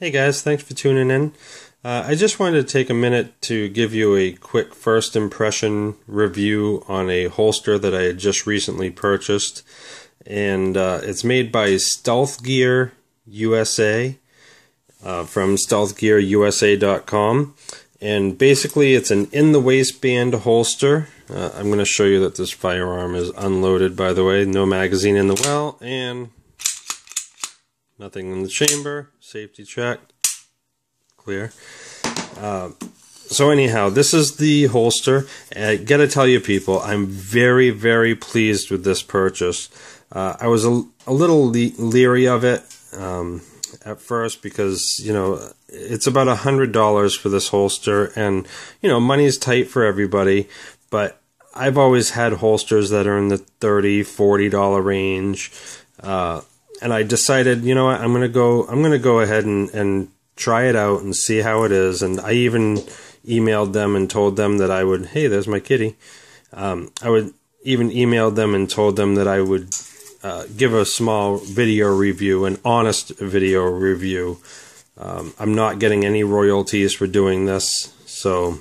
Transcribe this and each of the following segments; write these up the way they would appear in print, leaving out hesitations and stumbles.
Hey guys, thanks for tuning in. I just wanted to take a minute to give you a quick first impression review on a holster that I had just recently purchased. And it's made by StealthGearUSA from StealthGearUSA.com. And basically it's an in-the-waistband holster. I'm going to show you that this firearm is unloaded, by the way. No magazine in the well, and nothing in the chamber. Safety check. Clear. So anyhow, this is the holster. I gotta tell you people, I'm very, very pleased with this purchase. I was a little leery of it at first because, you know, it's about $100 for this holster, and, you know, money's tight for everybody, but I've always had holsters that are in the $30, $40 range. And I decided, you know what, I'm gonna go ahead and try it out and see how it is. And I even emailed them and told them that I would, hey, there's my kitty. I would even emailed them and told them that I would give a small video review, an honest video review. I'm not getting any royalties for doing this, so,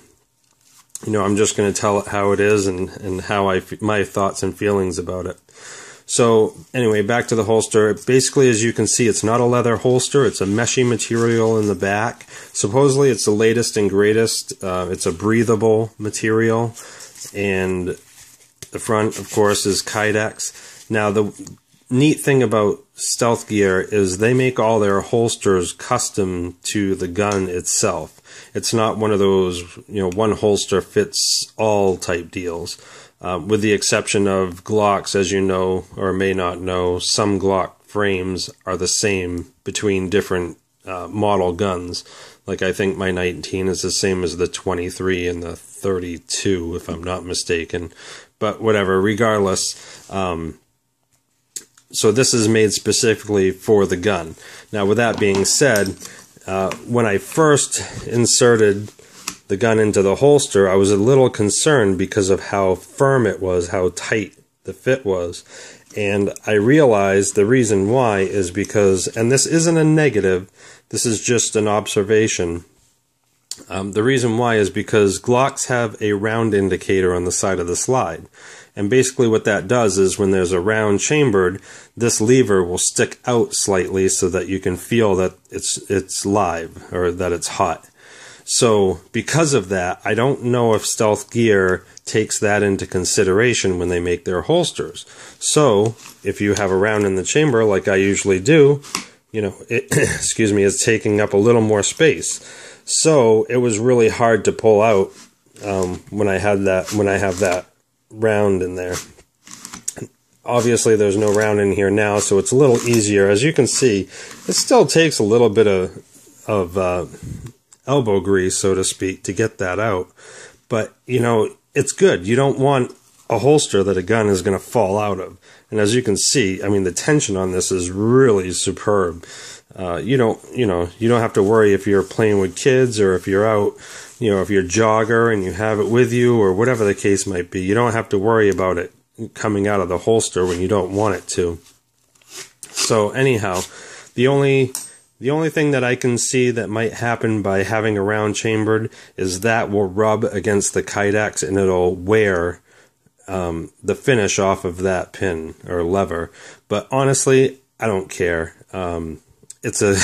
you know, I'm just going to tell it how it is and how my thoughts and feelings about it. So anyway, back to the holster. Basically, as you can see, it's not a leather holster. It's a meshy material in the back. Supposedly, it's the latest and greatest. It's a breathable material. And the front, of course, is Kydex. Now, the neat thing about Stealth Gear is they make all their holsters custom to the gun itself. It's not one of those, you know, one holster fits all type deals. With the exception of Glocks, as you know or may not know, some Glock frames are the same between different model guns. Like, I think my 19 is the same as the 23 and the 32, if I'm not mistaken. But whatever, regardless. So this is made specifically for the gun. Now, with that being said, when I first inserted the gun into the holster, I was a little concerned because of how firm it was, how tight the fit was. And I realized the reason why is because, and this isn't a negative, this is just an observation. The reason why is because Glocks have a round indicator on the side of the slide. And basically what that does is when there's a round chambered, this lever will stick out slightly so that you can feel that it's live, or that it's hot. So because of that, I don't know if Stealth Gear takes that into consideration when they make their holsters. So if you have a round in the chamber, like I usually do, you know, it, excuse me, is taking up a little more space. So it was really hard to pull out when I have that round in there. Obviously, there's no round in here now, so it's a little easier. As you can see, it still takes a little bit of elbow grease, so to speak, to get that out. But, you know, it's good. You don't want a holster that a gun is going to fall out of. And as you can see, I mean, the tension on this is really superb. You don't have to worry if you're playing with kids, or if you're out, you know, if you're a jogger and you have it with you, or whatever the case might be. You don't have to worry about it coming out of the holster when you don't want it to. So anyhow, the only thing that I can see that might happen by having a round chambered is that will rub against the Kydex and it'll wear the finish off of that pin or lever. But honestly, I don't care. It's a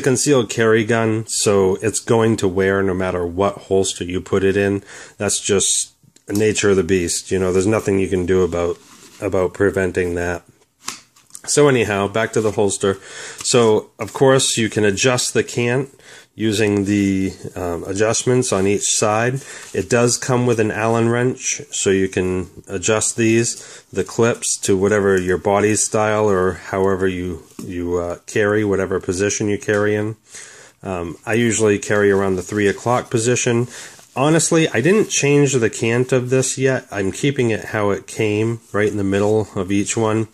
concealed carry gun, so it's going to wear no matter what holster you put it in. That's just the nature of the beast. You know, there's nothing you can do about preventing that. So anyhow, back to the holster. So, of course, you can adjust the cant using the adjustments on each side. It does come with an Allen wrench, so you can adjust the clips to whatever your body style, or however you carry, whatever position you carry in. I usually carry around the 3 o'clock position. Honestly, I didn't change the cant of this yet. I'm keeping it how it came, right in the middle of each one,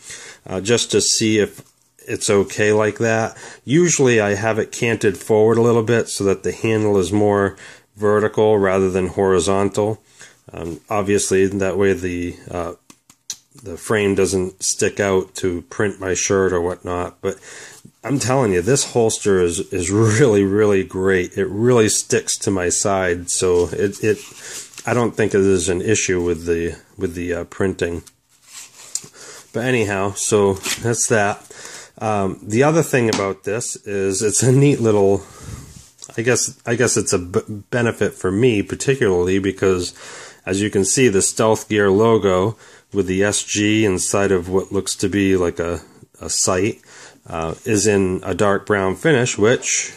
just to see if it's okay like that. Usually I have it canted forward a little bit so that the handle is more vertical rather than horizontal. Obviously, that way the frame doesn't stick out to print my shirt or whatnot. But I'm telling you, this holster is really, really great. It really sticks to my side, so I don't think it is an issue with the printing. But anyhow, so that's that. The other thing about this is it's a neat little, I guess it's a benefit for me particularly, because as you can see, the Stealth Gear logo with the SG inside of what looks to be like a sight is in a dark brown finish, which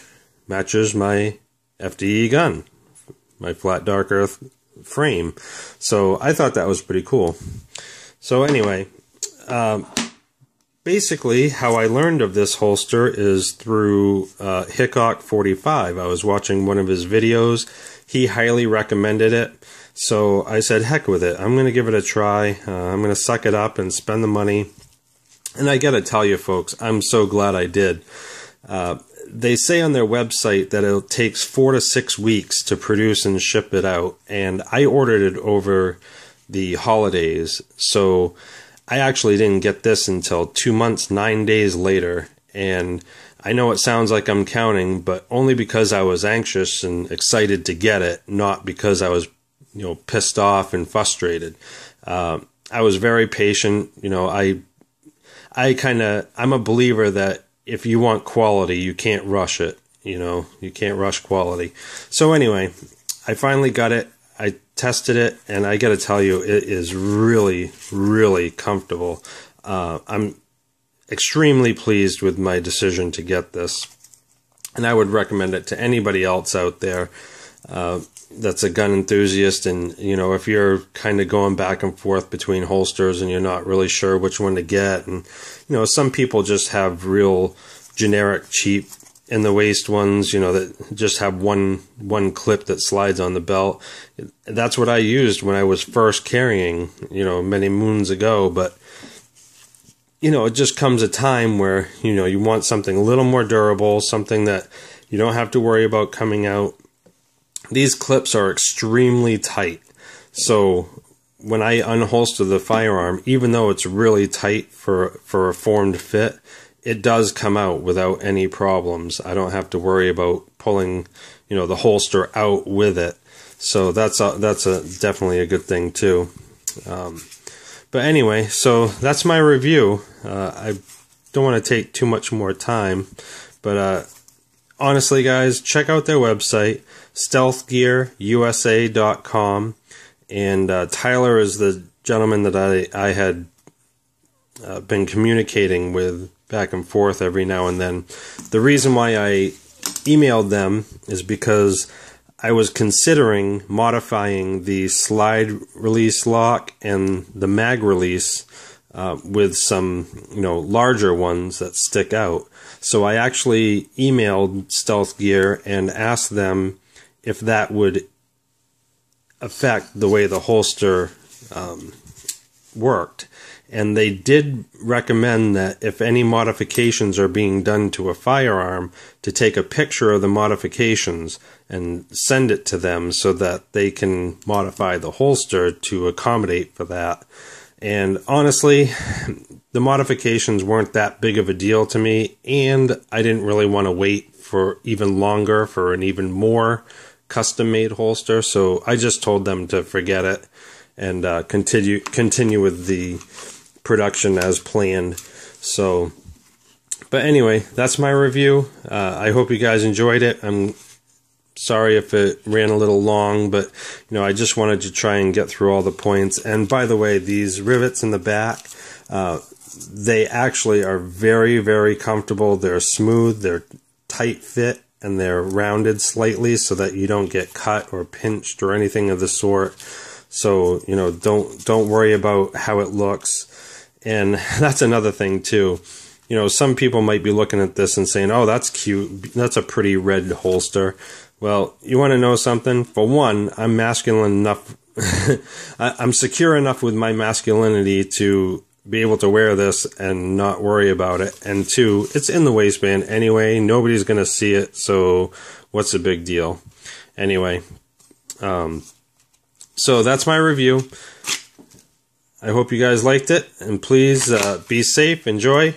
matches my FDE gun, my flat dark earth frame. So I thought that was pretty cool. So anyway, basically how I learned of this holster is through Hickok45. I was watching one of his videos. He highly recommended it. So I said, heck with it. I'm going to give it a try. I'm going to suck it up and spend the money. And I got to tell you, folks, I'm so glad I did. They say on their website that it takes 4 to 6 weeks to produce and ship it out. And I ordered it over the holidays. So I actually didn't get this until 2 months, 9 days later. And I know it sounds like I'm counting, but only because I was anxious and excited to get it, not because I was, pissed off and frustrated. I was very patient. I'm a believer that if you want quality, you can't rush it. You can't rush quality. So anyway, I finally got it. I tested it, and I got to tell you, it is really, really comfortable. I'm extremely pleased with my decision to get this, and I would recommend it to anybody else out there that's a gun enthusiast. And if you're kind of going back and forth between holsters and you're not really sure which one to get, and some people just have real generic cheap in the waist ones, that just have one clip that slides on the belt. That's what I used when I was first carrying, many moons ago. But it just comes a time where you want something a little more durable, something that you don't have to worry about coming out. These clips are extremely tight, so when I unholster the firearm, even though it's really tight for a formed fit, it does come out without any problems. I don't have to worry about pulling, the holster out with it. So that's definitely a good thing too. But anyway, so that's my review. I don't want to take too much more time, but honestly, guys, check out their website, StealthGearUSA.com, and Tyler is the gentleman that I had been communicating with back and forth every now and then. The reason why I emailed them is because I was considering modifying the slide release lock and the mag release with some larger ones that stick out. So I actually emailed Stealth Gear and asked them if that would affect the way the holster worked. And they did recommend that if any modifications are being done to a firearm, to take a picture of the modifications and send it to them so that they can modify the holster to accommodate for that. And honestly, the modifications weren't that big of a deal to me, and I didn't really want to wait for even longer for an even more custom-made holster, so I just told them to forget it and continue with the production as planned. So, but anyway, that's my review. I hope you guys enjoyed it. I'm sorry if it ran a little long, but I just wanted to try and get through all the points. And by the way, these rivets in the back, they actually are very, very comfortable. They're smooth, they're tight fit, and they're rounded slightly so that you don't get cut or pinched or anything of the sort. So, don't worry about how it looks. And that's another thing too. Some people might be looking at this and saying, oh, that's cute. That's a pretty red holster. Well, you want to know something? For one, I'm masculine enough. I'm secure enough with my masculinity to be able to wear this and not worry about it. And two, it's in the waistband anyway. Nobody's going to see it. So what's the big deal? Anyway, so that's my review. I hope you guys liked it, and please be safe, enjoy.